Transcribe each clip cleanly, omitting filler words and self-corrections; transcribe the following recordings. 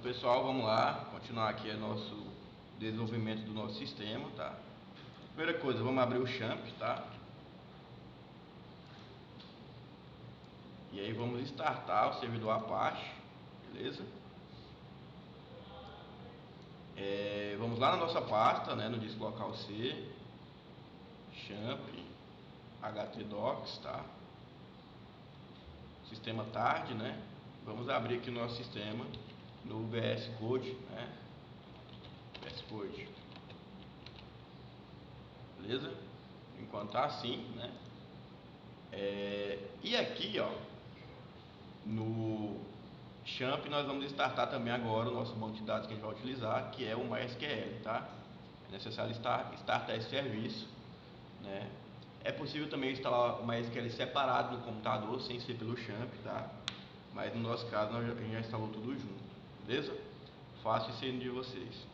pessoal, vamos lá, continuar aqui o nosso desenvolvimento do nosso sistema, tá? Primeira coisa, vamos abrir o champ, tá? E aí vamos startar o servidor Apache, beleza? Vamos lá na nossa pasta, né, no disco local C, champ, htdocs, tá? Sistema tarde, né? Vamos abrir aqui o nosso sistema no VS Code, né? VS Code, beleza? Enquanto tá assim, né? E aqui, ó, no champ nós vamos startar também agora o nosso banco de dados que a gente vai utilizar, que é o MySQL, tá? É necessário startar esse serviço, né? É possível também instalar o MySQL separado no computador, sem ser pelo champ, tá? Mas no nosso caso a gente já instalou tudo junto, beleza? Faço isso aí de vocês.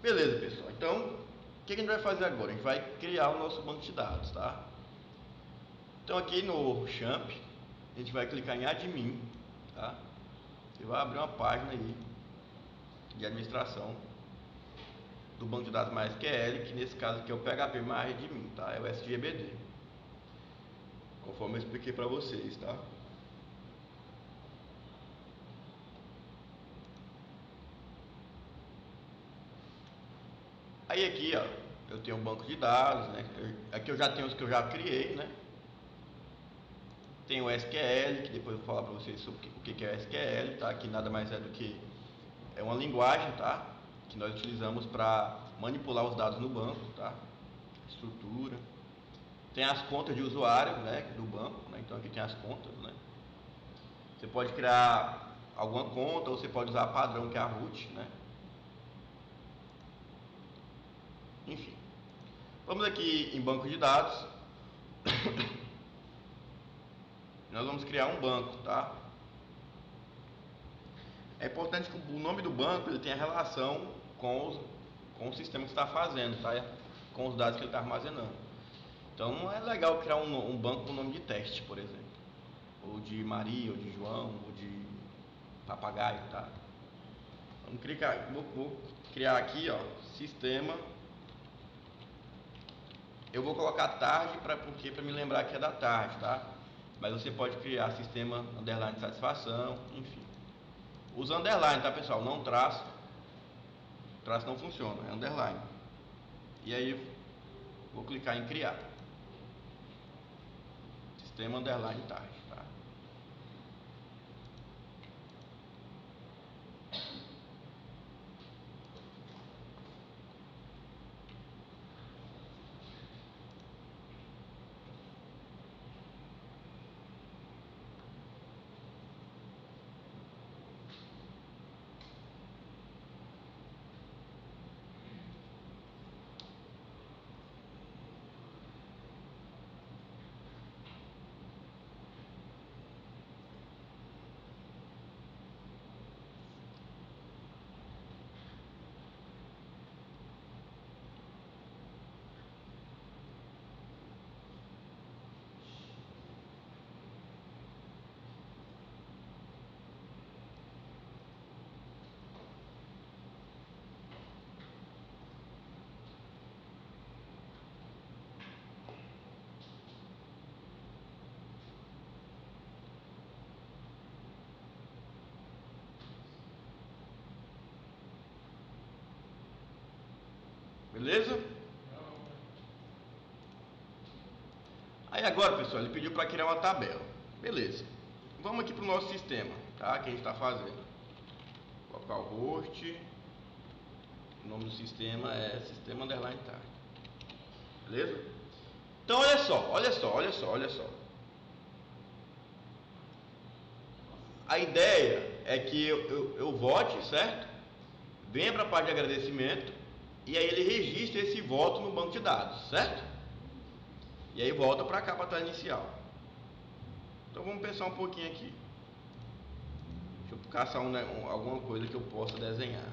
Beleza, pessoal. Então, o que a gente vai fazer agora? A gente vai criar o nosso banco de dados, tá? Então aqui no champ, a gente vai clicar em admin, tá? E vai abrir uma página aí de administração do banco de dados MySQL, que nesse caso aqui é o php-admin, tá? É o SGBD, conforme eu expliquei para vocês, tá? Aí aqui, ó, eu tenho um banco de dados, né? Aqui eu já tenho os que eu já criei, né? Tem o SQL, que depois eu vou falar para vocês sobre o que é o SQL, tá? Que nada mais é do que uma linguagem, tá? Que nós utilizamos para manipular os dados no banco, tá? Estrutura. Tem as contas de usuário, né? Do banco, né? Então aqui tem as contas, né? Você pode criar alguma conta ou você pode usar padrão que é a root, né? Enfim. Vamos aqui em banco de dados. Nós vamos criar um banco, tá? É importante que o nome do banco ele tenha relação com o sistema que você está fazendo, tá? Com os dados que ele está armazenando. Então não é legal criar um banco com nome de teste, por exemplo, ou de Maria, ou de João, ou de papagaio, tá? Vamos clicar, vou criar aqui, ó, sistema. Eu vou colocar tarde para me lembrar que é da tarde, tá? Mas você pode criar sistema underline de satisfação, enfim. Usa underline, tá, pessoal? Não traço. Traço não funciona, é underline. E aí vou clicar em criar. Sistema underline tarde, tá? Beleza? Aí agora, pessoal, ele pediu para criar uma tabela. Beleza. Vamos aqui para o nosso sistema, tá? Que a gente está fazendo. Localhost. O nome do sistema é sistema underline tarde. Beleza? Então olha só. A ideia é que eu vote, certo? Venha para a parte de agradecimento e aí ele registra esse voto no banco de dados, certo? E aí volta para cá para a tela inicial. Então vamos pensar um pouquinho aqui. Deixa eu caçar alguma coisa que eu possa desenhar.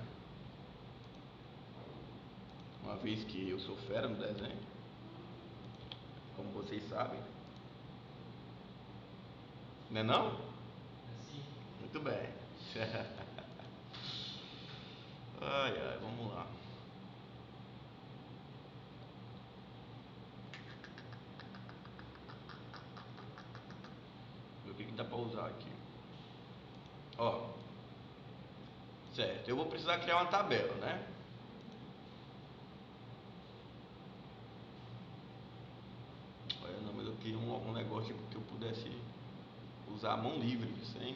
Uma vez que eu sou fera no desenho, como vocês sabem. Não é não? Sim. Muito bem. Ai, vamos lá. O que dá para usar aqui? Ó, certo. Eu vou precisar criar uma tabela, né? Olha, não, mas eu queria um negócio que eu pudesse usar a mão livre, sem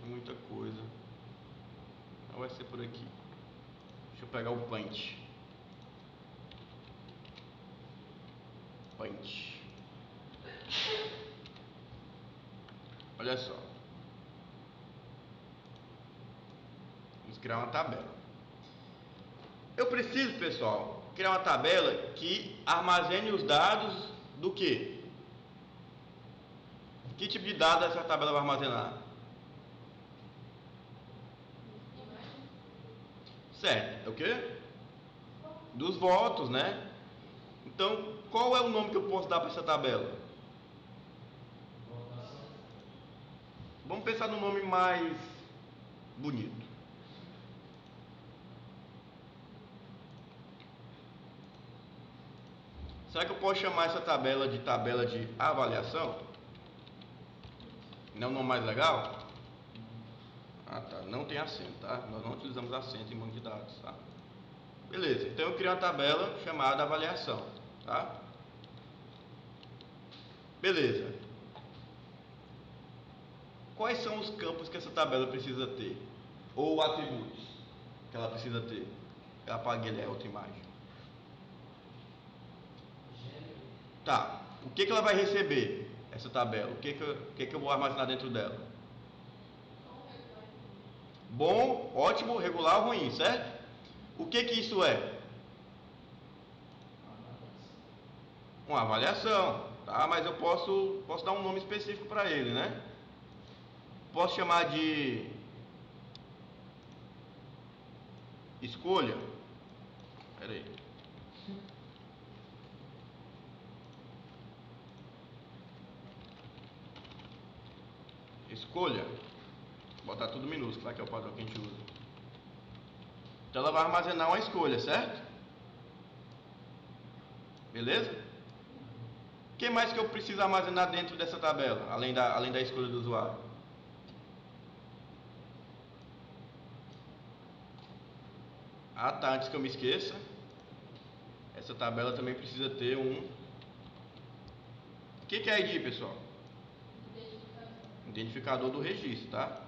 muita coisa. Não vai ser por aqui. Deixa eu pegar o Paint. Olha só. Vamos criar uma tabela. Eu preciso, pessoal, criar uma tabela que armazene os dados do quê? Que tipo de dados essa tabela vai armazenar? Certo, é o quê? Dos votos, né? Então, qual é o nome que eu posso dar para essa tabela? Vamos pensar no nome mais bonito. Será que eu posso chamar essa tabela de avaliação? Não é o nome mais legal? Ah, tá. Não tem acento, tá? Nós não utilizamos acento em banco de dados, tá? Beleza. Então eu criei uma tabela chamada avaliação, tá? Beleza. Quais são os campos que essa tabela precisa ter? Ou atributos que ela precisa ter? Eu apaguei ali a outra imagem. Tá. O que ela vai receber? Essa tabela. O que eu vou armazenar dentro dela? Bom, ótimo, regular ou ruim, certo? O que isso é? Uma avaliação, tá? Mas eu posso dar um nome específico para ele, né? Posso chamar de escolha. Espera aí. Escolha. Vou botar tudo minúsculo, que é o padrão que a gente usa. Então ela vai armazenar uma escolha, certo? Beleza? O que mais que eu preciso armazenar dentro dessa tabela, além da escolha do usuário? Ah, tá, antes que eu me esqueça, essa tabela também precisa ter um... O que é ID, pessoal? Identificador do registro, tá?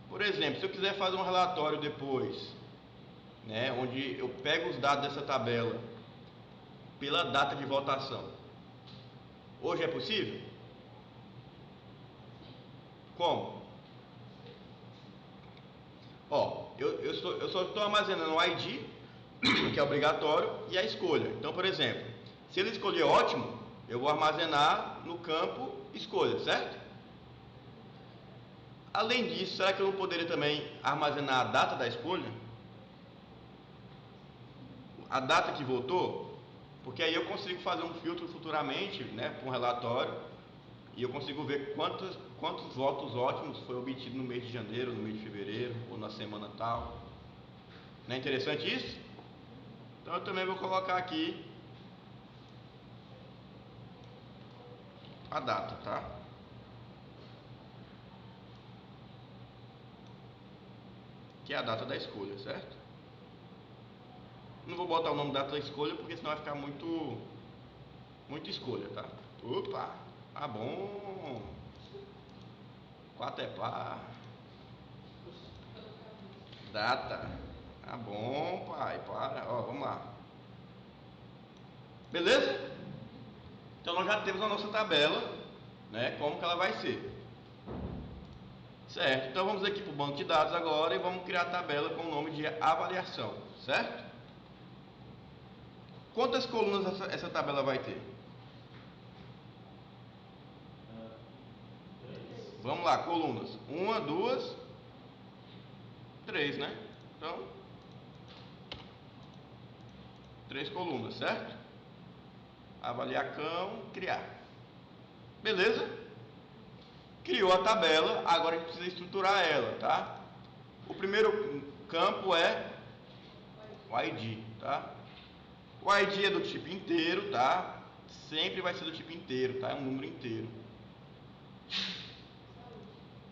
Por exemplo, se eu quiser fazer um relatório depois, né, onde eu pego os dados dessa tabela pela data de votação, hoje é possível? Como? Ó, eu só estou armazenando o ID, que é obrigatório, e a escolha. Então, por exemplo, se ele escolher ótimo, eu vou armazenar no campo escolha, certo? Além disso, será que eu não poderia também armazenar a data da escolha? A data que votou? Porque aí eu consigo fazer um filtro futuramente, né, com um relatório, e eu consigo ver quantos votos ótimos foi obtido no mês de janeiro, no mês de fevereiro, ou na semana tal. Não é interessante isso? Então eu também vou colocar aqui a data, tá? Que é a data da escolha, certo? Não vou botar o nome da data da escolha porque senão vai ficar muito escolha, tá? Opa, tá bom. 4 é pá. Data. Tá bom, pai, para. Ó, vamos lá. Beleza? Então nós já temos a nossa tabela, né? Como que ela vai ser. Certo? Então vamos aqui para o banco de dados agora e vamos criar a tabela com o nome de avaliação, certo? Quantas colunas essa tabela vai ter? Vamos lá, colunas. 1, 2, 3, né? Então, 3 colunas, certo? avaliar cão, criar. Beleza? Criou a tabela, agora a gente precisa estruturar ela, tá? O primeiro campo é o ID, tá? O ID é do tipo inteiro, tá? Sempre vai ser do tipo inteiro, tá? É um número inteiro.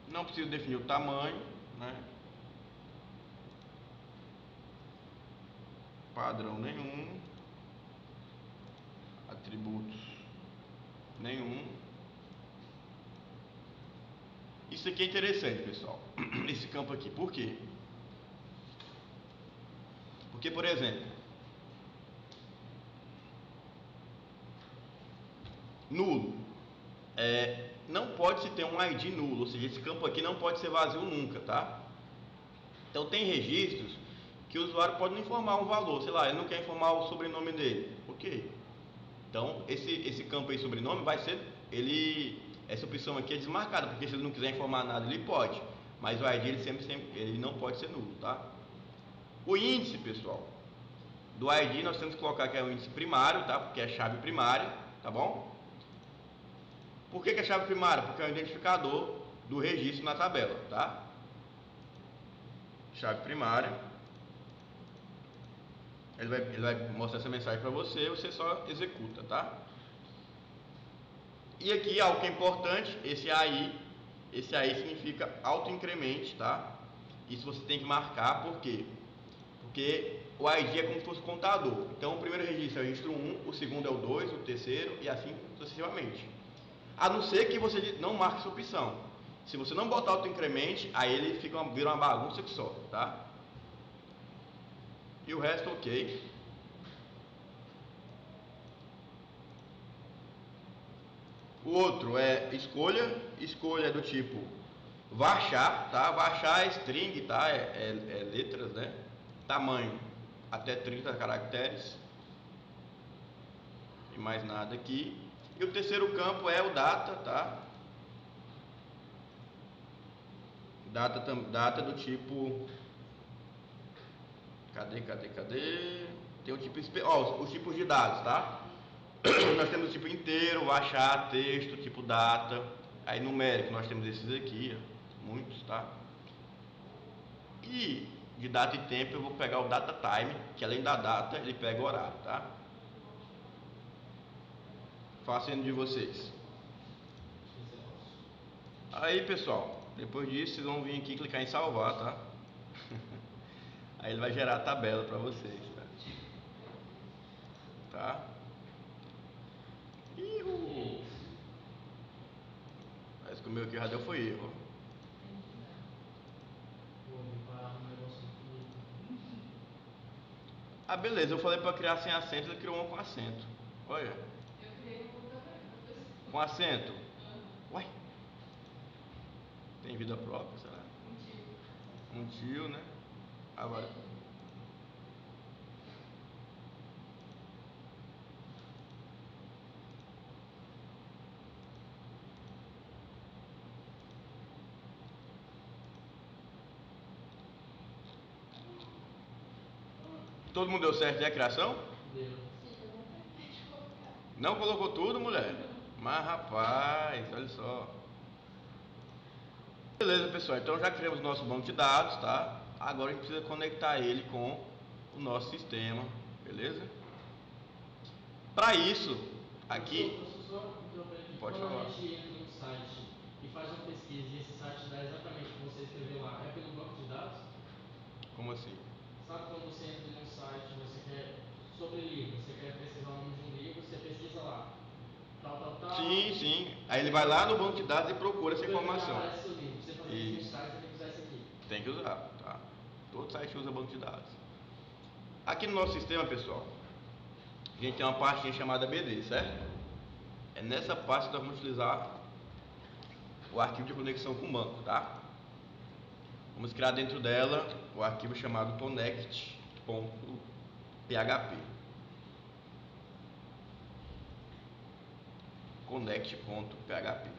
Não preciso definir o tamanho, né? Padrão nenhum. Atributos nenhum. Isso aqui é interessante, pessoal. Esse campo aqui. Por quê? Porque, por exemplo, nulo. Não pode se ter um ID nulo, ou seja, esse campo aqui não pode ser vazio nunca, tá? Então tem registros que o usuário pode não informar um valor, sei lá, ele não quer informar o sobrenome dele, ok? Então esse campo aí, sobrenome, vai ser, essa opção aqui é desmarcada, porque se ele não quiser informar nada, ele pode, mas o ID ele não pode ser nulo, tá? O índice, pessoal, do ID nós temos que colocar que é o índice primário, tá? Porque é a chave primária, tá bom? Por que é chave primária? Porque é o identificador do registro na tabela, tá? Chave primária. Ele vai mostrar essa mensagem para você só executa, tá? E aqui algo que é importante, esse AI significa autoincremente, tá? Isso você tem que marcar, por quê? Porque o ID é como se fosse contador. Então o primeiro registro é o registro 1, o segundo é o 2, o terceiro e assim sucessivamente. A não ser que você não marque essa opção. Se você não botar autoincremente, aí ele vira uma bagunça que só, tá? E o resto ok. O outro é escolha do tipo varchar, tá? Varchar é string, tá? É letras, né? Tamanho até 30 caracteres. E mais nada aqui. E o terceiro campo é o data, tá? Data do tipo. Cadê? Tem o tipo. Ó, os tipos de dados, tá? Nós temos o tipo inteiro, varchar, texto, tipo data. Aí numérico nós temos esses aqui, ó, muitos, tá? E de data e tempo eu vou pegar o data time, que além da data ele pega o horário, tá? Fazendo de vocês. Aí pessoal, depois disso vocês vão vir aqui clicar em salvar, tá? Aí ele vai gerar a tabela para vocês, tá? Tá? Ihu. Parece que o meu aqui já deu foi erro. Ah, beleza, eu falei para criar sem acento, ele criou uma com acento. Olha. Eu criei uma também. Com acento? Uai. Tem vida própria, será? Um tio, né? Agora. Todo mundo deu certo, a criação? Deu. Não colocou tudo, mulher? Mas rapaz, olha só. Beleza, pessoal, então já criamos nosso banco de dados, tá? Agora a gente precisa conectar ele com o nosso sistema, beleza? Para isso, aqui... Pode Quando falar. a gente entra no site e faz uma pesquisa e esse site dá exatamente o que você escreveu lá, é pelo banco de dados? Como assim? Sabe quando você entra em um site, você quer, sobre livro, você quer pesquisar o nome de um livro, você pesquisa lá, tal. Sim. Aí ele vai lá no banco de dados e procura essa informação. Aparece o livro. Você fazer isso no site, você tem que usar esse aqui. Tem que usar, tá? Todo site usa banco de dados. Aqui no nosso sistema, pessoal, a gente tem uma pastinha chamada BD, certo? É nessa pasta que nós vamos utilizar o arquivo de conexão com o banco, tá? Vamos criar dentro dela o arquivo chamado connect.php. Connect.php.